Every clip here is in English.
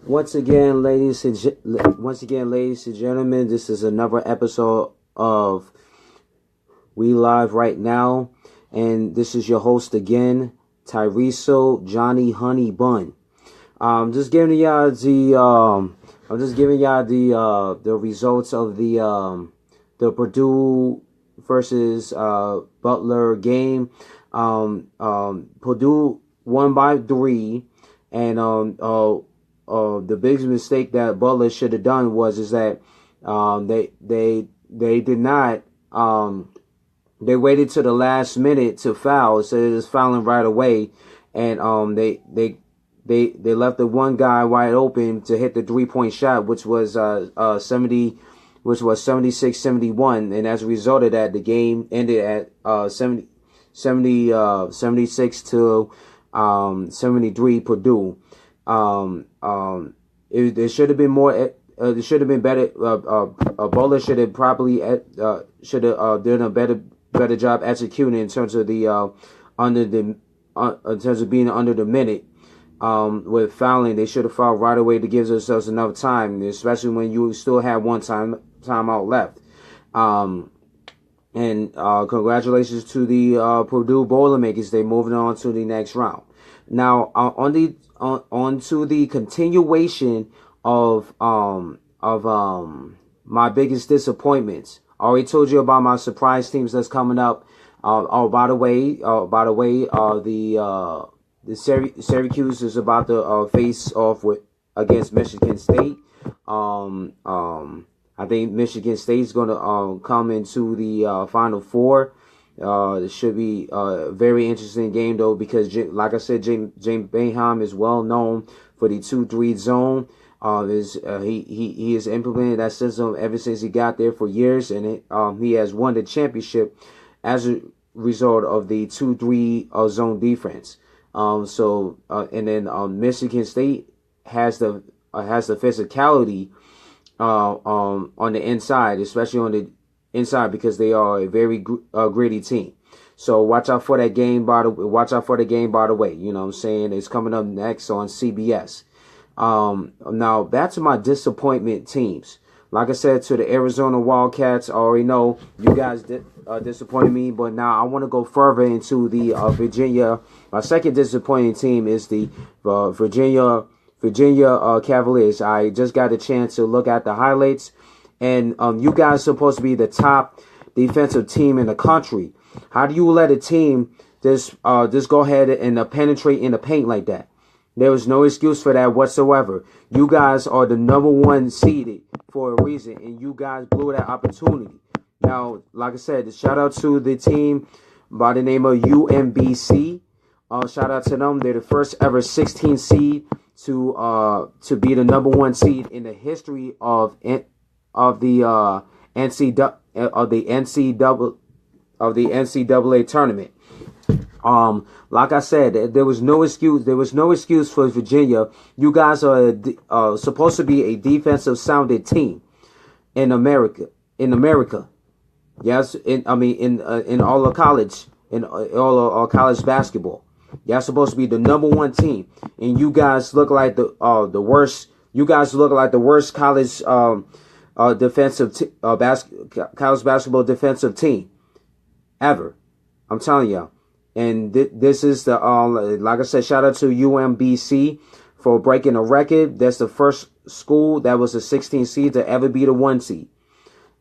Once again, ladies and gentlemen, this is another episode of We Live Right Now, and this is your host again, Tyreso Johnny Honey Bun. I'm just giving y'all the results of the Purdue versus Butler game. Purdue won by 3, and the biggest mistake that Butler should have done is that they did not they waited to the last minute to foul instead of just fouling right away, and they left the one guy wide open to hit the 3-point shot, which was 76-71, and as a result of that, the game ended at 76 to 73 Purdue. There should have been more. It should have been better. Bowler should have probably done a better job executing in terms of the in terms of being under the minute. With fouling, they should have fouled right away to give themselves enough time, especially when you still have one timeout left. And congratulations to the Purdue Boilermakers. They're moving on to the next round. Now, on to the continuation of my biggest disappointments. I already told you about my surprise teams that's coming up. By the way, the Syracuse is about to face off against Michigan State. I think Michigan State is going to come into the Final Four. It should be a very interesting game, though, because, like I said, James Boeheim is well known for the 2-3 zone. He has implemented that system ever since he got there for years, and he has won the championship as a result of the 2-3 zone defense. And then Michigan State has the physicality on the inside, especially on the inside, because they are a very gritty team. So watch out for that game. By the way, you know what I'm saying? It's coming up next on CBS. Now back to my disappointment teams. Like I said, to the Arizona Wildcats, I already know you guys disappointed me, but now I want to go further into the Virginia. My second disappointing team is the Virginia Cavaliers. I just got a chance to look at the highlights, and you guys are supposed to be the top defensive team in the country. How do you let a team just go ahead and penetrate in the paint like that? There was no excuse for that whatsoever. You guys are the number 1 seeded for a reason, and you guys blew that opportunity. Now, like I said, shout out to the team by the name of UMBC. Shout out to them. They're the first ever 16 seed to be the number 1 seed in the history of the NCAA tournament. Like I said, there was no excuse. There was no excuse for Virginia. You guys are supposed to be a defensive sounded team in America. Yes, in all of college, in all of college basketball. Y'all supposed to be the number 1 team, and you guys look like the worst. You guys look like the worst college college basketball defensive team ever. I'm telling y'all. And this is the like I said, shout out to UMBC for breaking a record. That's the first school that was a 16 seed to ever be the 1 seed.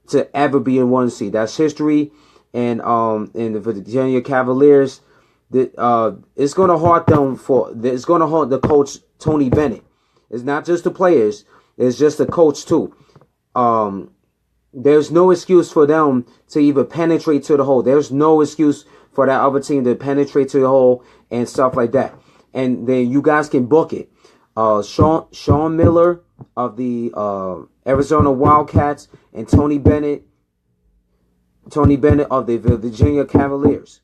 That's history. And the Virginia Cavaliers, it's going to haunt them it's going to haunt the coach Tony Bennett. It's not just the players, it's just the coach too. There's no excuse for them to even penetrate to the hole. There's no excuse for that other team to penetrate to the hole and stuff like that. And then you guys can book it. Sean Miller of the Arizona Wildcats and Tony Bennett of the Virginia Cavaliers.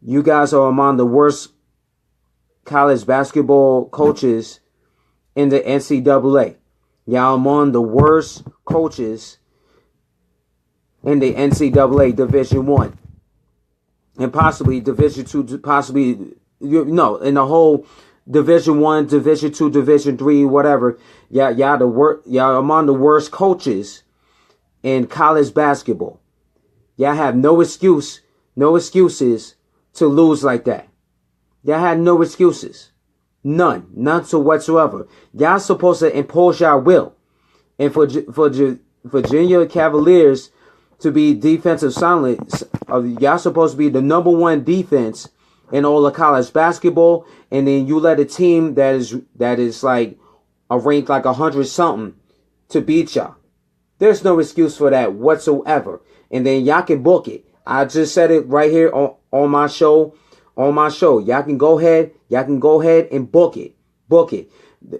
You guys are among the worst college basketball coaches in the NCAA. Y'all among the worst coaches in the NCAA Division 1 and possibly Division 2, possibly in the whole Division 1, Division 2, Division 3, whatever. Y'all among the worst coaches in college basketball. Y'all have no excuses to lose like that. Y'all had no excuses. None to whatsoever. Y'all supposed to impose y'all will. And for Virginia Cavaliers to be defensive silence, y'all supposed to be the number one defense in all of college basketball, and then you let a team that is like a ranked like 100 something to beat y'all. There's no excuse for that whatsoever. And then y'all can book it. I just said it right here on my show. Y'all can go ahead and book it.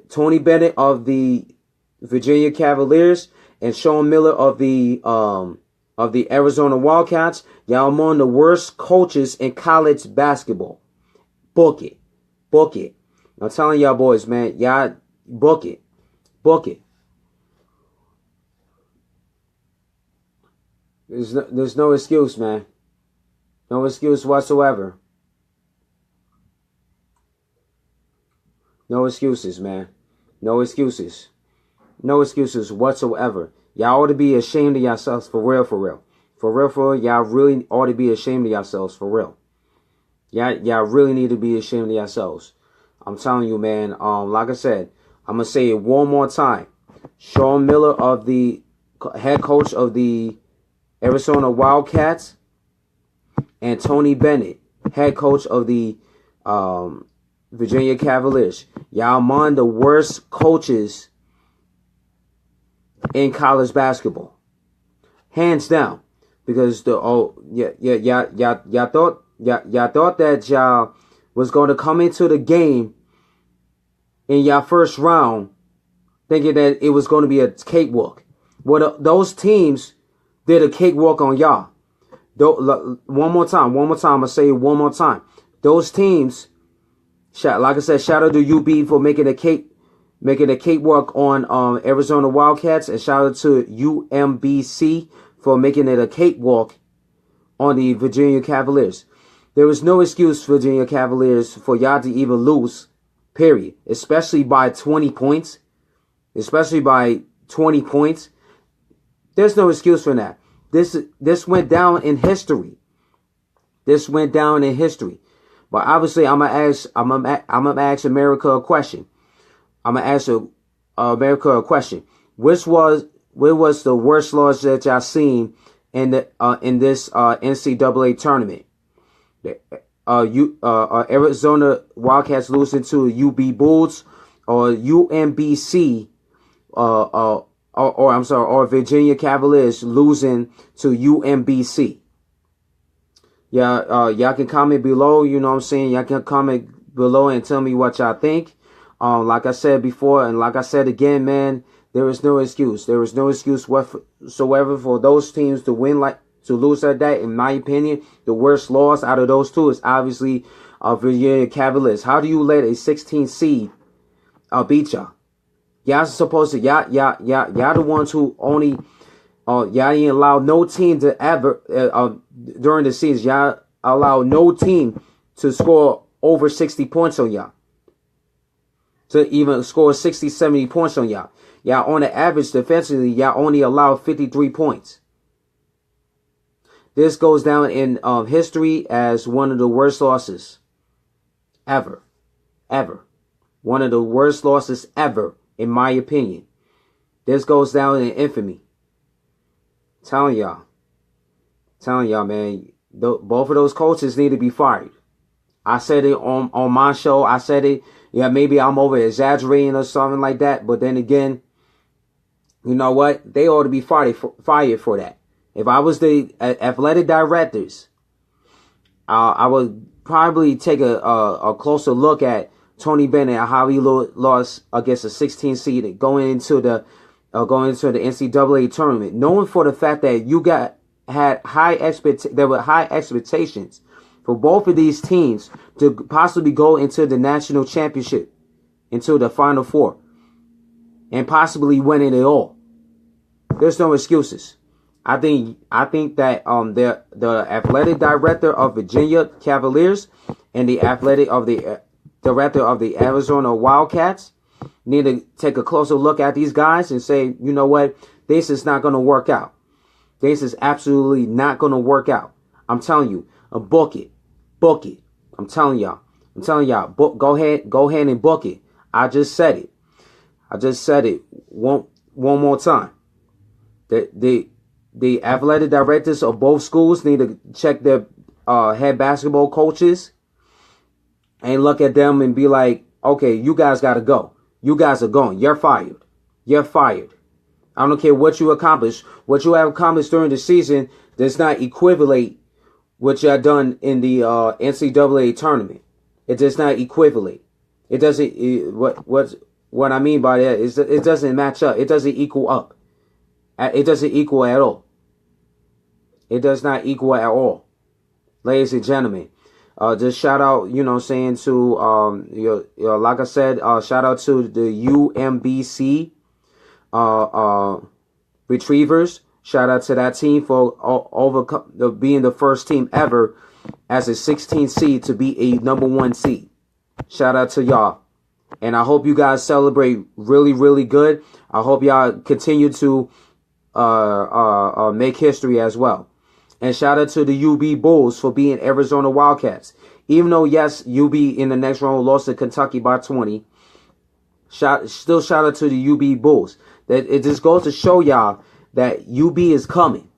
Tony Bennett of the Virginia Cavaliers and Sean Miller of the Arizona Wildcats. Y'all among the worst coaches in college basketball. Book it. I'm telling y'all boys, man, y'all book it. There's no excuse, man. No excuse whatsoever. No excuses, man. No excuses whatsoever. Y'all ought to be ashamed of yourselves for real. For real, y'all really ought to be ashamed of yourselves for real. Y'all really need to be ashamed of yourselves. I'm telling you, man. Like I said, I'm gonna say it one more time. Sean Miller of the head coach of the Arizona Wildcats and Tony Bennett, head coach of the Virginia Cavaliers. Y'all among the worst coaches in college basketball, hands down. Because y'all thought that y'all was going to come into the game in y'all first round thinking that it was going to be a cakewalk. Well, those teams did a cakewalk on y'all. One more time. I'm gonna say it one more time. Those teams, like I said, shout out to UB for making a cakewalk on Arizona Wildcats, and shout out to UMBC for making it a cakewalk on the Virginia Cavaliers. There was no excuse for Virginia Cavaliers for y'all to even lose, period. Especially by 20 points. There's no excuse for that. This went down in history. But obviously, I'm gonna ask America a question. Where was the worst loss that y'all seen in this NCAA tournament? Arizona Wildcats losing to UB Bulls, or UMBC, or Virginia Cavaliers losing to UMBC. Y'all can comment below. You know what I'm saying? Y'all can comment below and tell me what y'all think. Like I said before, and like I said again, man, there is no excuse. There is no excuse whatsoever for those teams to lose like that. In my opinion, the worst loss out of those two is obviously Virginia Cavaliers. How do you let a 16 seed beat y'all? Y'all supposed to y'all the ones who only y'all didn't allow no team to ever during the season. Y'all allow no team to score over 60 points on y'all. To even score 60, 70 points on y'all. Y'all on the average defensively, y'all only allow 53 points. This goes down in history as one of the worst losses ever. One of the worst losses ever, in my opinion. This goes down in infamy. Telling y'all, man, both of those coaches need to be fired. I said it on my show. I said it. Yeah, maybe I'm over exaggerating or something like that. But then again, you know what? They ought to be fired for that. If I was the athletic directors, I would probably take a closer look at Tony Bennett and how he lost against a 16 seed going into the NCAA tournament, knowing for the fact that there were high expectations for both of these teams to possibly go into the national championship, into the Final Four, and possibly winning it all. There's no excuses. I think that the athletic director of Virginia Cavaliers and the athletic of the director of the Arizona Wildcats need to take a closer look at these guys and say, you know what, this is not going to work out. This is absolutely not going to work out. I'm telling you, book it. I'm telling y'all, go ahead and book it. I just said it. One more time. The athletic directors of both schools need to check their head basketball coaches and look at them and be like, okay, you guys got to go. You guys are going. You're fired. I don't care what you accomplish. What you have accomplished during the season does not equivalent what you have done in the NCAA tournament. It does not equivalent. It doesn't. What I mean by that is it doesn't match up. It doesn't equal up. It doesn't equal at all. It does not equal at all, ladies and gentlemen. Just shout out, you know what I'm saying, to like I said, shout out to the UMBC Retrievers. Shout out to that team for being the first team ever as a 16 seed to be a #1 seed. Shout out to y'all. And I hope you guys celebrate really, really good. I hope y'all continue to make history as well. And shout out to the UB Bulls for being Arizona Wildcats. Even though, yes, UB in the next round lost to Kentucky by 20. Still shout out to the UB Bulls. That it just goes to show y'all that UB is coming.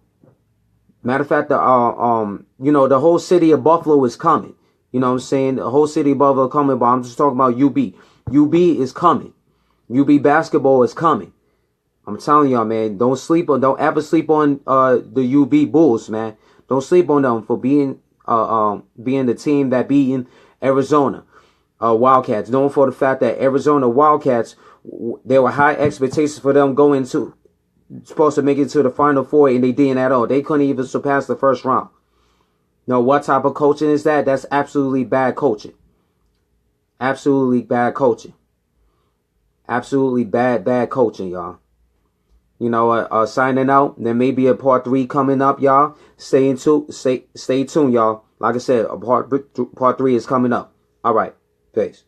Matter of fact, the whole city of Buffalo is coming. You know what I'm saying? The whole city of Buffalo is coming, but I'm just talking about UB. UB is coming. UB basketball is coming. I'm telling y'all, man, don't ever sleep on the UB Bulls, man. Don't sleep on them for being the team that beating Arizona Wildcats. Known for the fact that Arizona Wildcats, there were high expectations for them going to supposed to make it to the Final Four, and they didn't at all. They couldn't even surpass the first round. Now, what type of coaching is that? That's absolutely bad coaching. Absolutely bad coaching. Absolutely bad coaching, y'all. You know, signing out. There may be a part 3 coming up, y'all. Stay tuned, y'all. Like I said, part 3 is coming up. All right. Peace.